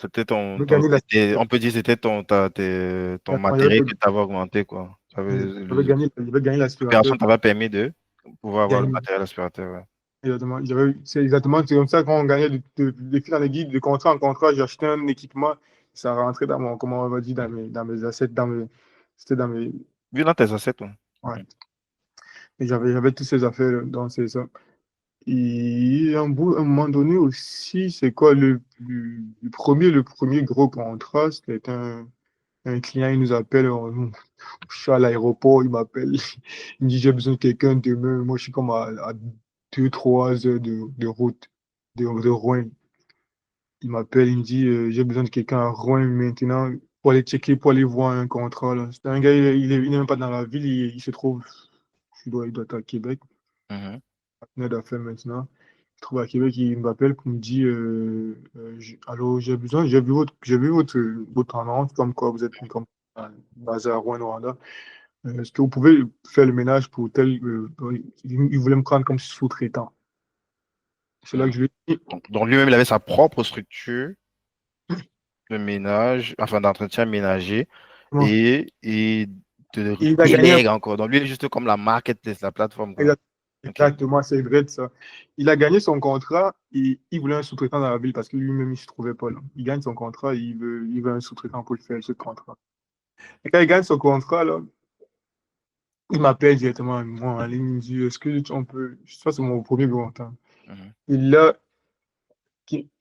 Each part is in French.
c'était on peut dire que c'était ton matériel que tu avais augmenté, quoi. J'avais gagné Personne l'aspirateur. t'avait permis de pouvoir avoir le Gagné. matériel aspirateur, ouais. Exactement. C'est comme ça qu'on gagnait de fil en aiguille, de contrat en contrat. J'ai acheté un équipement, ça rentrait dans mon, comment on va dire, dans mes assets, c'était dans mes, Vu dans tes assets, ouais. ouais. Et j'avais toutes ces affaires, donc c'est ça. Et un moment donné aussi, c'est quoi le premier gros contrat, c'était un client, il nous appelle, je suis à l'aéroport, il m'appelle, il me dit j'ai besoin de quelqu'un demain. Moi, je suis comme à 2, 3 heures de route de Rouen. Il m'appelle, il me dit j'ai besoin de quelqu'un à Rouen maintenant pour aller checker, pour aller voir un contrat, là. C'est un gars, il n'est même pas dans la ville, il se trouve, il doit être à Québec, Mhm. partenaire d'affaires maintenant. Il se trouve à Québec, il m'appelle pour me dire allô, j'ai vu votre annonce, comme quoi vous êtes comme, basé à Rouen, Rwanda. Est-ce que vous pouvez faire le ménage pour tel. Il voulait me prendre comme sous-traitant. C'est là Mhm. que je lui ai dit. Donc lui-même, il avait sa propre structure de ménage, enfin d'entretien ménager, Bon, et de il a gagné délègue encore. Donc lui, il est juste comme la marketplace, la plateforme, quoi. exact- Ok. exactement, c'est vrai de ça. Il a gagné son contrat et il voulait un sous-traitant dans la ville parce que lui-même, il ne se trouvait pas là. Il gagne son contrat et il veut un sous-traitant pour le faire ce contrat. Et quand il gagne son contrat, là, il m'appelle directement, moi, en ligne, il me dit est-ce que on peut. Ça, c'est mon premier gros temps. Mhm. Et là,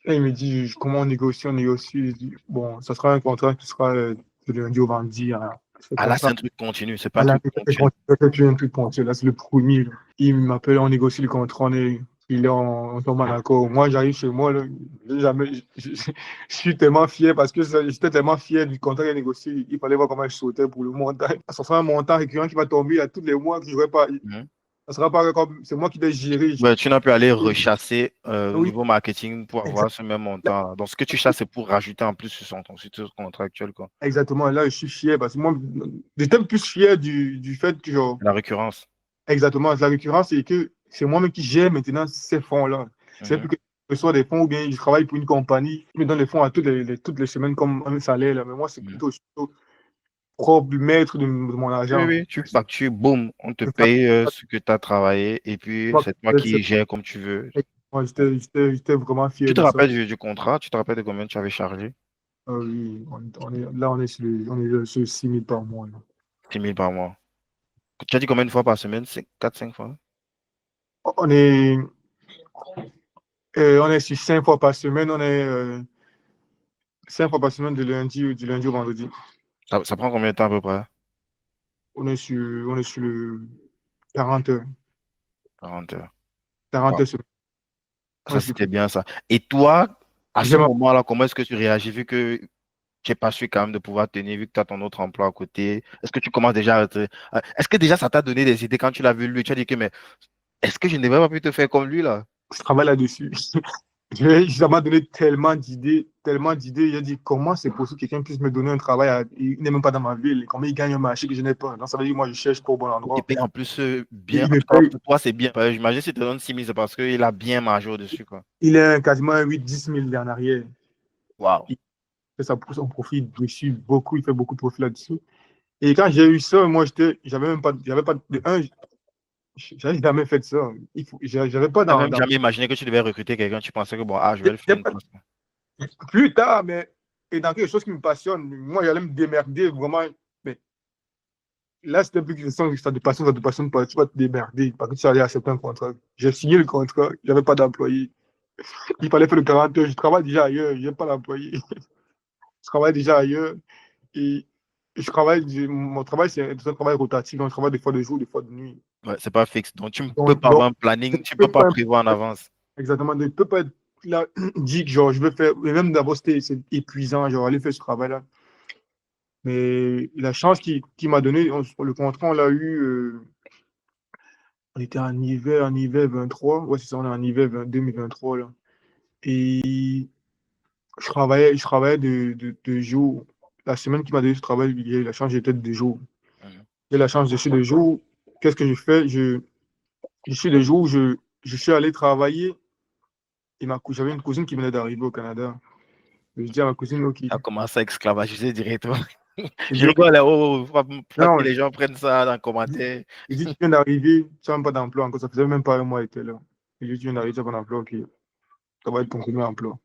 là, il me dit comment on négocie, on négocie. Je dis, bon, ça sera un contrat qui sera de lundi au vendredi. Hein. Ce Ah là, c'est contrat, un truc continu, c'est pas à un la truc ponctuel. c'est un truc ponctuel. Là, c'est le premier. Là. Il m'appelle, on négocie le contrat, on tombe en accord. Moi, j'arrive chez moi, là, je suis tellement fier parce que j'étais tellement fier du contrat qu'il a négocié. Il fallait voir comment je sautais pour le montant. Ça sera un montant récurrent qui va tomber à tous les mois que je n'aurai pas. Mhm. Ça sera pas comme. C'est moi qui vais gérer. Ouais, tu n'as pu aller rechasser au Oui, niveau marketing pour avoir exact- ce même montant. Donc, ce que tu chasses, c'est pour rajouter en plus sur ton contrat actuel, quoi. exactement. Là, je suis fier parce que moi, j'étais plus fier du fait que, genre, La récurrence. exactement, la récurrence, c'est que c'est moi-même qui gère maintenant ces fonds-là. C'est plus Mhm. que ce soit des fonds ou bien je travaille pour une compagnie qui me donne les fonds à toutes les semaines comme un salaire. Là. Mais moi, c'est Mhm. plutôt propre, maître de mon Oui, argent. oui, tu factures, boum, on te C'est ça. paye ce que tu as travaillé et puis Moi, c'est toi qui gères comme tu veux. moi, Ouais. j'étais vraiment Tu fier te de ça. rappelles du contrat? Tu te rappelles de combien tu avais chargé? Ah oui, on est sur 6 000 par mois. Là. 6 000 par mois. Tu as dit combien de fois par semaine? 4, 5 fois? On est, on est sur 5 fois par semaine. On est 5 fois par semaine du lundi au vendredi. Ça prend combien de temps à peu près? On est sur le 40 heures. 40 heures. 40 Wow. heures semaine. On Ça, est sur c'était bien ça. Et toi, à ce J'aime- moment-là, comment est-ce que tu réagis vu que tu n'es pas sûr quand même de pouvoir tenir, vu que tu as ton autre emploi à côté? Est-ce que tu commences déjà est-ce que déjà ça t'a donné des idées quand tu l'as vu lui? Tu as dit que, mais est-ce que je ne devrais pas plus te faire comme lui là? je travaille là-dessus. Ça m'a donné tellement d'idées, tellement d'idées. J'ai dit, comment c'est possible que quelqu'un puisse me donner un travail, il n'est même pas dans ma ville, comment il gagne un marché que je n'ai pas. Donc, ça veut dire que moi, je cherche pas au bon Il te endroit. paye en plus Et bien. il En me tout cas, paye, pour toi, c'est bien. J'imagine si tu te donne 6 000, c'est parce qu'il a bien margé au-dessus, quoi. il est quasiment 8 10 000 en arrière. Waouh. Il fait ça pour son profit dessus, beaucoup, il fait beaucoup de profit là-dessus. Et quand j'ai eu ça, moi, j'avais même pas, j'avais pas, de un, j'avais jamais fait ça. J'avais pas Tu n'as même jamais imaginé que tu devais recruter quelqu'un. Tu pensais que, bon, ah, je vais le faire une place. plus tard, mais et dans quelque chose qui me passionne, moi, j'allais me démerder vraiment. Mais là, c'était plus que ça te passionne pas, tu vas te démerder parce que tu allais accepter un contrat. J'ai signé le contrat, j'avais pas d'employé. Il fallait faire le 40 heures, je travaille déjà ailleurs, je n'ai pas d'employé. Je travaille déjà ailleurs et mon travail, c'est un travail rotatif, donc je travaille des fois de jour, des fois de nuit. Ouais, c'est pas fixe. Donc, tu ne peux pas Donc avoir un planning, tu ne je peux peux pas pas, prévoir en avance. exactement, je ne peux pas être là, dit que genre, je veux faire, et même d'abord, c'est épuisant, genre, aller faire ce travail-là. Mais la chance qui m'a donné, le contrat, on l'a eu, on était en hiver 23. Ouais, c'est ça, on est en hiver 2023, là. Et je travaillais de jour. La semaine qui m'a donné ce travail, il y a eu la chance, j'étais de jour. Mhm. J'ai la chance, je suis de jour. Qu'est-ce que je fais? Je suis de jour, je suis allé travailler. Et j'avais une cousine qui venait d'arriver au Canada. Je dis à ma cousine, ok. Ça commence à esclavagiser directement. Je Je dis, rigole, là, oh, faut pas que non, les gens prennent ça dans les je dis, commentaires. je dis, tu viens d'arriver, tu n'as même pas d'emploi encore, ça faisait même pas un mois que tu étais là. Je dis, tu viens d'arriver, tu n'as pas d'emploi, ok. Ça va être ton premier emploi.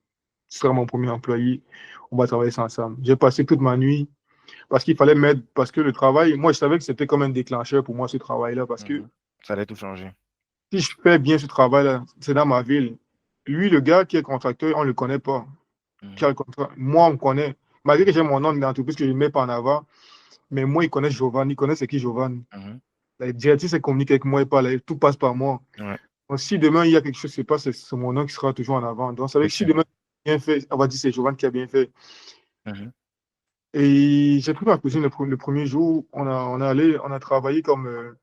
Tu seras mon premier employé, on va travailler ça ensemble. J'ai passé toute ma nuit parce qu'il fallait m'aider, parce que le travail, moi, je savais que c'était comme un déclencheur pour moi, ce travail-là, parce que Mhm. Ça allait tout changer. si je fais bien ce travail-là, c'est dans ma ville. Lui, le gars qui est contracteur, on ne le connaît pas. Qui a Mhm. le contrat. Moi, on me connaît. Malgré que j'ai mon nom d'entreprise que je ne mets pas en avant, mais moi, ils connaissent Giovanni, ils connaissent c'est qui Giovanni. Mhm. La directrice, elle communique avec moi et pas là, tout passe par moi. Ouais, Donc, si demain, il y a quelque chose qui se passe, c'est mon nom qui sera toujours en avant. Donc, ça veut c'est dire que si clair. demain, bien fait, on va dire c'est Giovanni qui a bien fait. Mhm. Et j'ai pris ma cousine le premier jour, on a travaillé comme.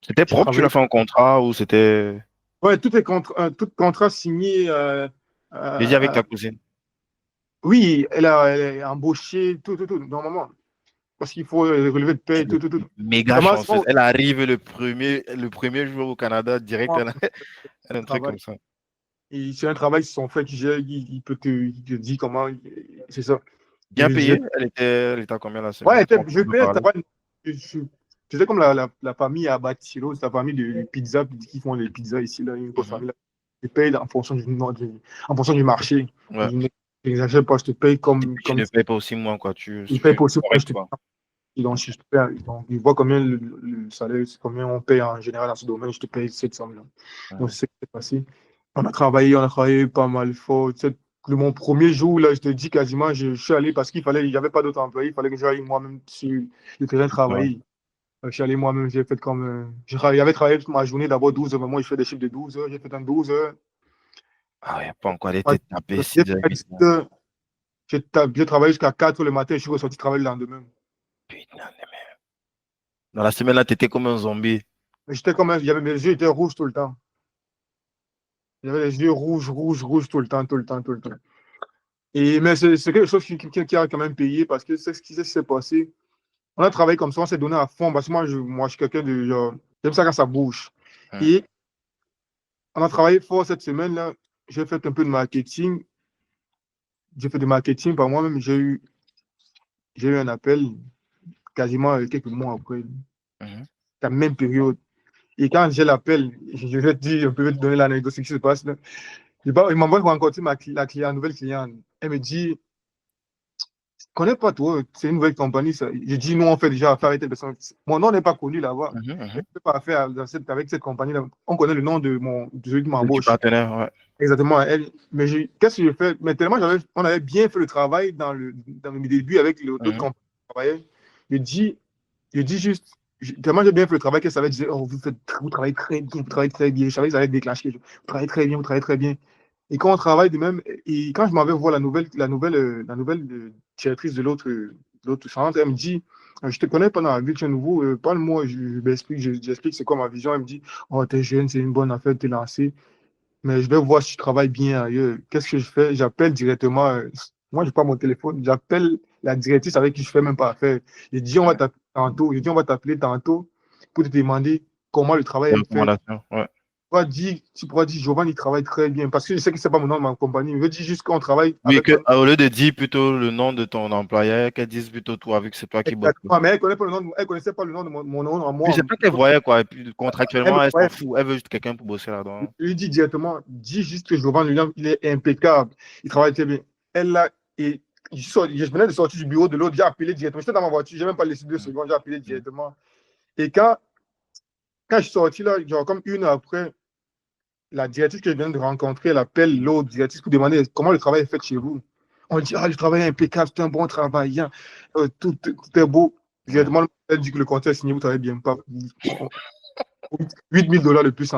C'était J'ai propre, tu l'as travaillé. fait en contrat ou c'était Ouais, tout contrat signé. déjà avec Euh, ta cousine? oui, elle est embauchée, tout, normalement. Parce qu'il faut relever de paie, Elle est tout. méga Vraiment, chanceuse. Elle arrive le premier jour au Canada, direct, c'est elle a un un truc travail. comme ça. Et c'est un travail, c'est son frère qui gère, il te dit comment, c'est ça. Bien Je disais, payée? Elle était à combien la ouais, semaine? On je peut paye le parler. travail. Je faisais comme la famille à Batiro, c'est la famille de pizza qui font les pizzas ici, là, une grosse Mhm. famille là. Je paye en fonction en fonction du marché. Ouais. Je n'exagère pas, je te paye Et comme, puis tu ne payes pas aussi moins, quoi. je Tu paye es pour ce que je correct, te quoi. paye. Donc, je te paye, donc, il voit combien le salaire, c'est combien on paye en général dans ce domaine, je te paye cette somme-là. Donc, Mhm. c'est ce qui s'est passé. On a travaillé pas mal fort. Tu sais, mon premier jour, là, je te dis quasiment, je suis allé parce il n'y avait pas d'autres employés, il fallait que j'aille moi-même sur le terrain Ouais. travailler. Je suis allé moi-même, j'ai fait comme. J'avais travaillé toute ma journée, d'abord 12 heures, mais moi, je fais des chiffres de 12 heures, j'ai fait un 12 heures. Ah ouais, pas encore Moi, été tapé si j'ai fait un 10 directement. heures, j'ai travaillé jusqu'à 4 heures le matin, je suis ressorti travailler le lendemain. Putain. Dans la semaine là, t'étais comme un zombie. Mais j'étais comme mes yeux étaient rouges tout le temps. J'avais les yeux rouges tout le temps, tout le temps, tout le temps. Mais c'est quelque chose qui a quand même payé parce que c'est ce qui s'est passé. On a travaillé comme ça, on s'est donné à fond. Parce que moi, je suis quelqu'un de genre, j'aime ça quand ça bouge. Hum. Et on a travaillé fort cette semaine-là. J'ai fait un peu de marketing. J'ai fait du marketing par moi-même. J'ai eu un appel quasiment quelques mois après, Mhm. la même période. Et quand j'ai l'appel, je vais te dire, je peux te donner l'anecdote, ce qui se passe là. Il m'envoie rencontrer la nouvelle cliente. Elle me dit, connais pas toi, c'est une nouvelle compagnie. Ça. J'ai dit, nous, on fait déjà affaire avec telle personne. Mon nom n'est pas connu là-bas. Mhm, Je ne mhm. fais pas affaire avec cette compagnie-là. On connaît le nom de celui qui Du m'embauche. partenaire, ouais. Exactement. Elle, mais qu'est-ce que j'ai fait? Mais tellement on avait bien fait le travail dans le début avec l'autre Mhm. compagnie qui travaillait. Je dis, je dis juste, tellement j'ai bien fait le travail qu'elle savait, dire, oh, vous travaillez très bien, vous travaillez très bien. Je savais que ça allait déclencher. Vous travaillez très bien, vous travaillez très bien. Et quand on travaille de même, et quand je m'en vais voir la nouvelle directrice de l'autre centre, elle me dit, je te connais pas dans la ville, tu es nouveau, parle-moi, j'explique c'est quoi ma vision. Elle me dit, oh, t'es jeune, c'est une bonne affaire, t'es lancé, mais je vais voir si tu travailles bien ailleurs. Qu'est-ce que je fais? J'appelle directement, moi, je n'ai pas mon téléphone, j'appelle la directrice avec qui je ne fais même pas affaire. Je dis, on va Ouais. t'appeler tantôt, je dis, on va t'appeler tantôt pour te demander comment le travail Des est fait. recommandations, ouais. Tu pourras dire, Giovanni, il travaille très bien. Parce que je sais que ce n'est pas mon nom de ma compagnie. Je veux dire juste qu'on travaille Oui, avec que, un. au lieu de dire plutôt le nom de ton employeur, qu'elle dise plutôt toi, vu que c'est toi qui bosses. Exactement. Mais elle ne connaissait pas le nom de mon nom à Puis moi. c'est pas qu'elle voyait, quoi. Et puis Elle me contractuellement, elle s'en ouais, fout. Elle veut juste quelqu'un pour bosser je là-dedans. lui dis directement, dis juste que Giovanni, il est impeccable. Il travaille très bien. Elle l'a. Et je venais de sortir du bureau de l'autre, j'ai appelé directement. J'étais dans ma voiture, je n'ai même pas laissé 2 secondes, j'ai appelé Mhm. directement. Et quand je suis sorti là, genre comme une heure après, la directrice que je viens de rencontrer, elle appelle l'autre directrice pour demander comment le travail est fait chez vous. On dit, ah, le travail est impeccable, c'est un bon travail, hein. Tout est beau. Ouais. Directement, elle dit que le contrat est signé, vous travaillez bien. Pas, 8 000 $ de plus.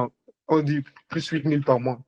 On dit plus 8 000 par mois.